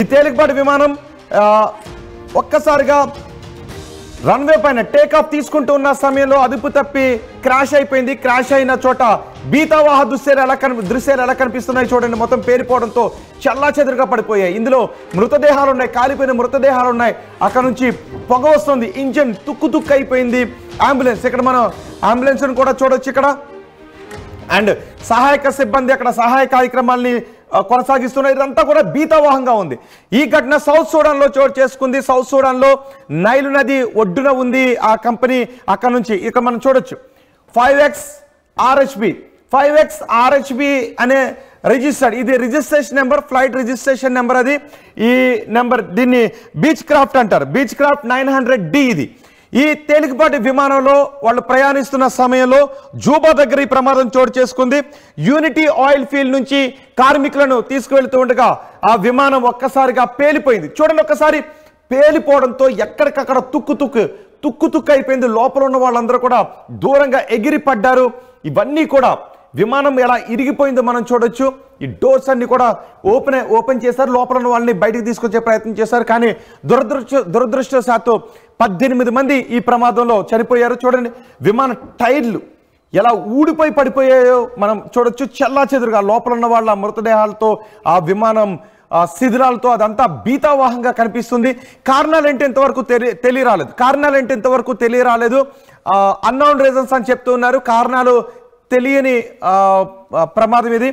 ఈ తేలికపాటి విమానం ఒక్కసారిగా రన్వే పైన టేక్ ఆఫ్ తీసుకుంటూ ఉన్న సమయంలో అదుపు తప్పి క్రాష్ అయిపోయింది. క్రాష్ అయిన చోట బీతావాహ దృశ్యాలు ఎలా కనిపిస్తున్నాయి చూడండి. మొత్తం పేరిపోవడంతో చెల్లాచెదురుగా పడిపోయాయి. ఇందులో మృతదేహాలు ఉన్నాయి, కాలిపోయిన మృతదేహాలు ఉన్నాయి. అక్కడ నుంచి పొగ వస్తుంది. ఇంజిన్ తుక్కు అయిపోయింది. అంబులెన్స్, ఇక్కడ మనం అంబులెన్స్ కూడా చూడొచ్చు ఇక్కడ. అండ్ సహాయక సిబ్బంది అక్కడ సహాయ కార్యక్రమాల్ని కొనసాగిస్తున్నారు. ఇదంతా కూడా బీతావాహంగా ఉంది. ఈ ఘటన సౌత్ సూడాన్లో చోటు చేసుకుంది. సౌత్ సూడాన్లో నైలు నది ఒడ్డున ఉంది ఆ కంపెనీ. అక్కడ నుంచి ఇక మనం చూడొచ్చు 5X RHB అనే రిజిస్టర్డ్, ఇది registration number, flight registration number. అది ఈ నెంబర్, దీన్ని బీచ్ క్రాఫ్ట్ అంటారు. బీచ్ క్రాఫ్ట్ 900D ఇది. ఈ తేలికపాటి విమానంలో వాళ్ళు ప్రయాణిస్తున్న సమయంలో జూబా దగ్గర ఈ ప్రమాదం చోటు చేసుకుంది. యూనిటీ ఆయిల్ ఫీల్డ్ నుంచి కార్మికులను తీసుకువెళ్తూ ఉండగా ఆ విమానం ఒక్కసారిగా పేలిపోయింది. చూడండి, ఒక్కసారి పేలిపోవడంతో ఎక్కడికక్కడ తుక్కు అయిపోయింది. లోపల ఉన్న వాళ్ళందరూ కూడా దూరంగా ఎగిరి పడ్డారు. ఇవన్నీ కూడా విమానం ఎలా ఇరిగిపోయిందో మనం చూడొచ్చు. ఈ డోర్స్ అన్ని కూడా ఓపెన్ చేశారు. లోపల ఉన్న వాళ్ళని బయటికి తీసుకొచ్చే ప్రయత్నం చేశారు. కానీ దురదృష్టవశాత్తు 18 మంది ఈ ప్రమాదంలో చనిపోయారు. చూడండి, విమాన టైర్లు ఎలా ఊడిపోయి పడిపోయాయో మనం చూడొచ్చు. చెల్లాచెదురుగా లోపల ఉన్న వాళ్ళ మృతదేహాలతో ఆ విమానం శిథిలాలతో అదంతా బీతావాహంగా కనిపిస్తుంది. కారణాలు ఏంటి ఇంతవరకు తెలియరాలేదు. అన్నోన్ రీజన్స్ అని చెప్తూ ఉన్నారు. కారణాలు తెలియని ప్రమాదం ఇది.